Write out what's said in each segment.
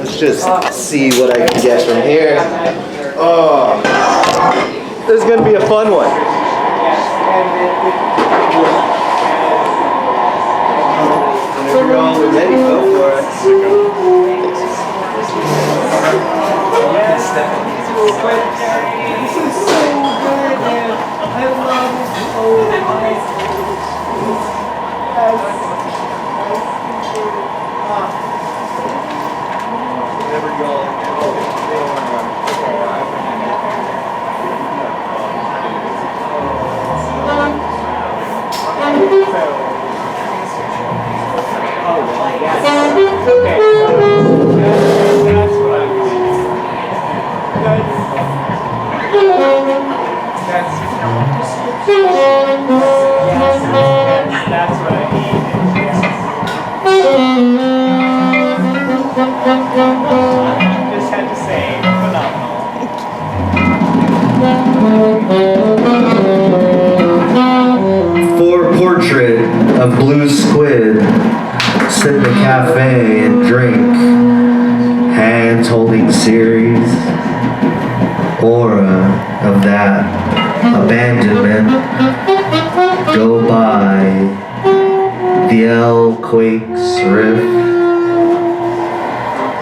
Let's just see what I can get from here. Oh, this is going to be a fun one. Whenever you're all ready, go for it. Portrait of blue squid, sit in the cafe and drink, hands holding series, aura of that abandonment, go by, the L quakes riff,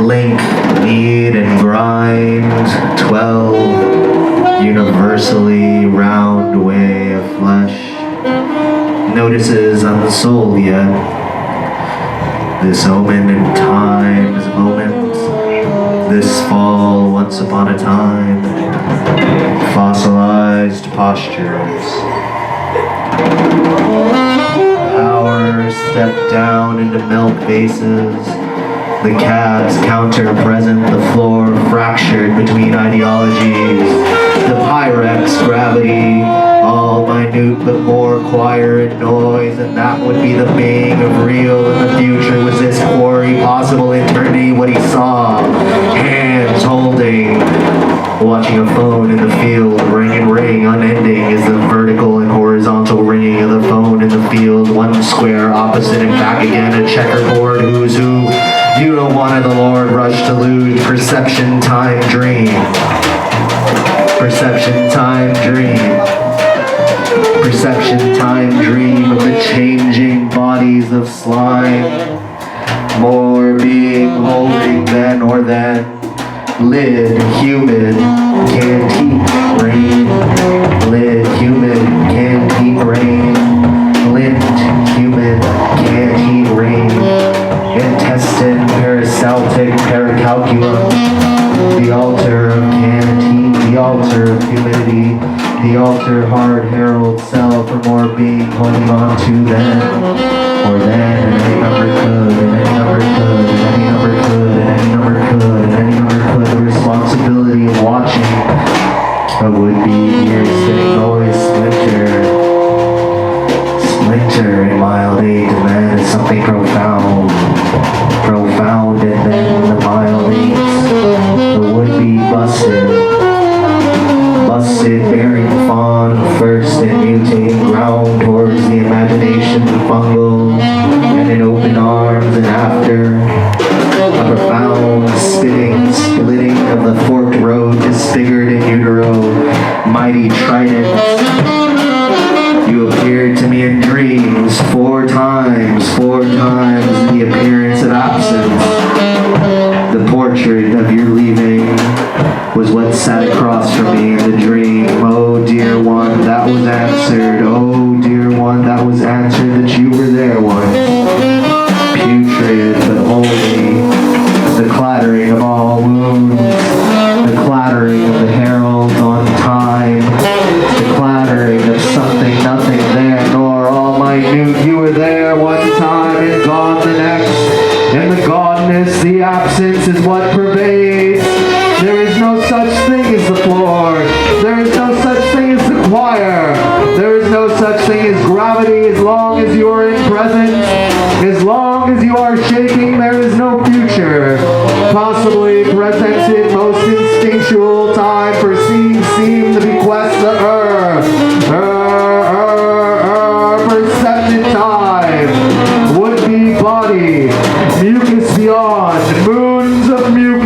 link, knead and grind, 12, universally round way of flesh, notices unsold yet, this omen in time's moment, this fall once upon a time, fossilized postures, power stepped down into milk vases, the cabs counter present, the floor fractured between ideologies, the Pyrex gravity, all minute but more choir and noise, and that would be the being of real in the future. Was this quarry possible eternity? What he saw, hands holding, watching a phone in the field, ring and ring, unending is the vertical and horizontal ringing of the phone in the field, one square opposite and back again, a checkerboard, who's who, you don't want the Lord rush to lose, perception, time, dream, perception, time, dream. Perception, time, dream of the changing bodies of slime, more being holding than or than, lid, humid, can't heat, rain, lid, humid, can't heat, rain, lint, humid, can't heat, rain, intestine, peristaltic, pericalculum, the altar of can't heat, the altar of humidity, the altar hard herald cell for more being holding on to then, or then, and any number could, and any number could, and any number could, and any number could, and any number could, the responsibility of watching a would-be ear-spinning noise splinter in mild aid to man is something profound, and then the mild aids, the would-be busted, bearing fawn first and mutating ground towards the imagination fungal, and in open arms and after, a profound spitting, splitting of the forked road disfigured in utero, mighty trident, you appeared to me in dreams 4 times, the appearance of absence, the portrait of your leaving was what sat across from me in the dream. Oh dear one, that was answered. Oh dear one, that was answered, that you were there once. Putrid but holy, the clattering of all wounds, the clattering of the heralds on time, the clattering of something, nothing there, nor all minute. You were there one time and gone the next, and the godness, the absence is what pervades. There is no such thing as the floor. There is no such thing as the choir. There is no such thing as gravity as long as you are in presence. As long as you are shaking, there is no future. Possibly presented most instinctual time perceived seem to bequest the perceptive time. Would-be body, mucus beyond, moons of mucus.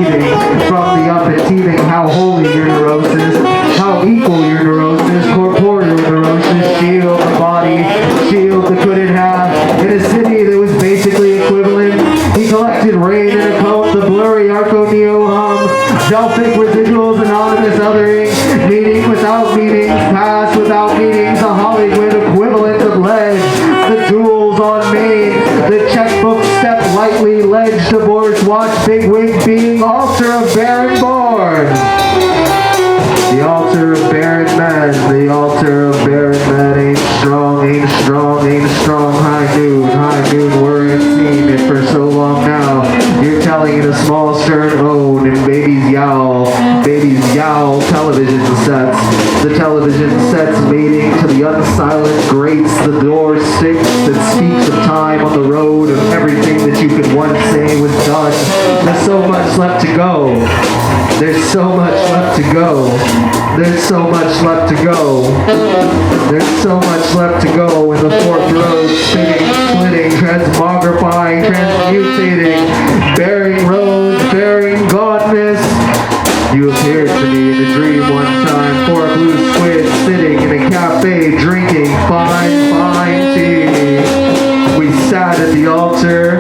breathing from the up and teething. How holy your neurosis, how equal your neurosis, corporeal neurosis, shield the body, shield the couldn't have. In a city that was basically equivalent, he collected rain in a cone, the blurry arco-neo hum, Delphic residuals, anonymous othering, meaning without meanings, past without meanings, a Hollywood equivalent of ledge, the jewels on Main, the checkbook step lightly, ledge divorce, watch big wig being altar of barren born. The altar of barren men, the altar of barren men, ain't strong, ain't strong, ain't strong, high noon, we're in seen it for so long now. You're telling in a small stern ode, and babies yowl, television sets. The television sets mating to the unsilent grates, the door sticks that speaks of time on the road, of everything that you could once say was done. There's so much left to go. There's so much left to go. There's so much left to go. There's so much left to go in the forked road, spinning, splitting, transmogrifying, transmutating, bearing roads, bearing godness. You appeared to me in a dream one time, for a blue squid sitting in a cafe, drinking fine tea. We sat at the altar.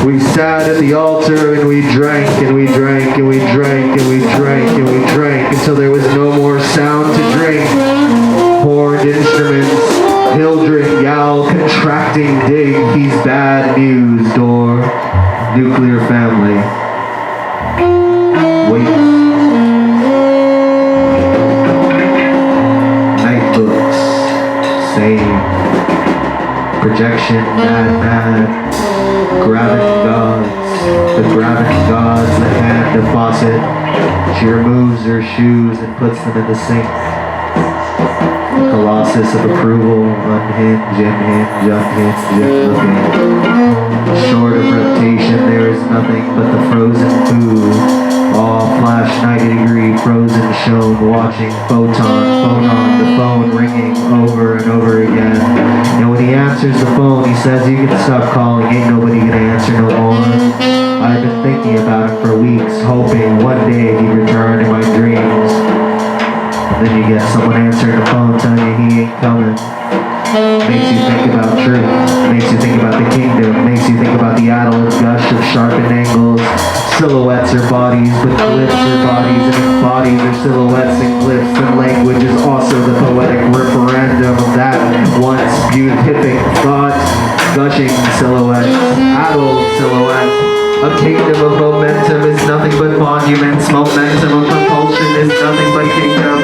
We sat at the altar and we drank and we drank and we drank and we drank and we drank until there was no more sound to drink. Horned instruments, Hildred yowl, contracting dig, he's bad news, door, nuclear family. Wait. Night books, same. Projection, mad. Gravity gods, the gravity gods, the hand of faucet. She removes her shoes and puts them in the sink. The colossus of approval, unhinged, looking. Short of reptation, there is nothing but the frozen food. All flash 90-degree frozen shown, watching phonon, the phone ringing over and over again. And when he answers the phone, he says, "You can stop calling, ain't nobody gonna answer no more." I've been thinking about him for weeks, hoping one day he'd return in my dreams. And then you get someone answering the phone telling you he ain't coming. Makes you think about truth, makes you think about the kingdom, makes you think about the adult gush of sharpened angles. Silhouettes are bodies, but glyphs are bodies, and if bodies are silhouettes and glyphs, then language is also the poetic referendum of that once beatific thought. Gushing silhouettes, adult silhouettes. A kingdom of momentum is nothing but monuments. Momentum of propulsion is nothing but kingdom.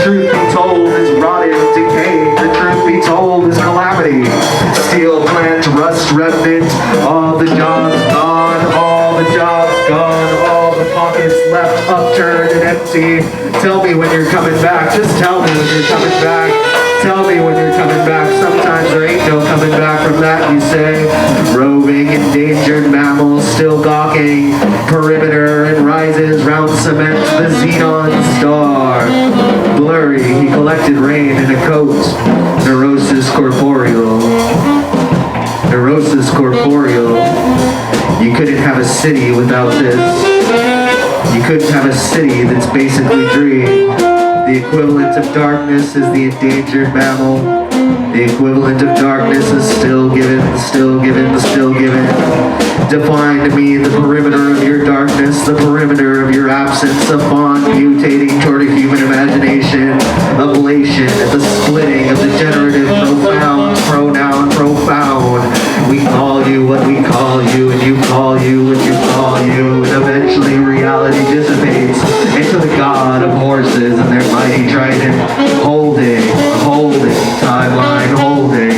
Truth be told is rotted, decay. The truth be told is calamity. Steel plant, rust remnant. All the jobs gone, all the jobs gone. All the pockets left upturned and empty. Tell me when you're coming back. Just tell me when you're coming back. Tell me when you're coming back. Sometimes there ain't no coming back from that, you say. Roving, endangered mammals still gawking. Perimeter and rises round cement, the xenon star. Blurry, he collected rain in a coat. Neurosis corporeal. Neurosis corporeal. You couldn't have a city without this. You couldn't have a city that's basically dream. The equivalent of darkness is the endangered mammal. The equivalent of darkness is still given. Define to me the perimeter of your darkness, the perimeter of your absence, a font mutating toward a human imagination, ablation at the splitting of the generative profound, pronoun profound. We call you what we call you, and you call you what you call you, and eventually reality dissipates into the god of horses and their mighty trident, holding, timeline holding.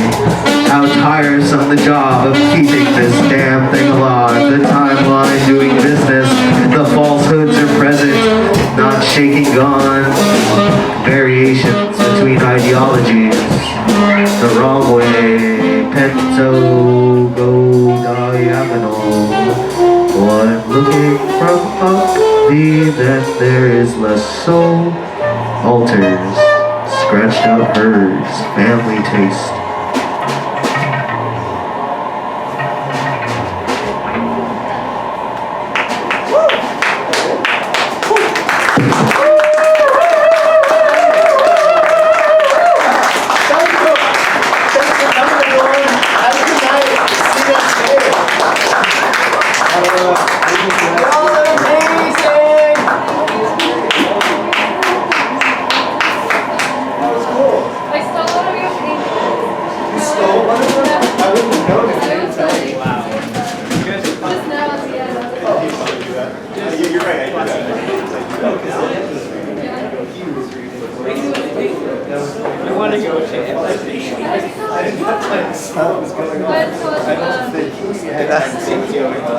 How tiresome the job of keeping this damn thing alive. The timeline doing business. The falsehoods are present, not shaking gone. Variations between ideologies. The wrong way. Pento go diagonal. What I'm looking from up thee, that there is less soul. Altars. Scratched out herds. Family taste. I didn't have time to see what was going on. I don't think he had time to see what was going on.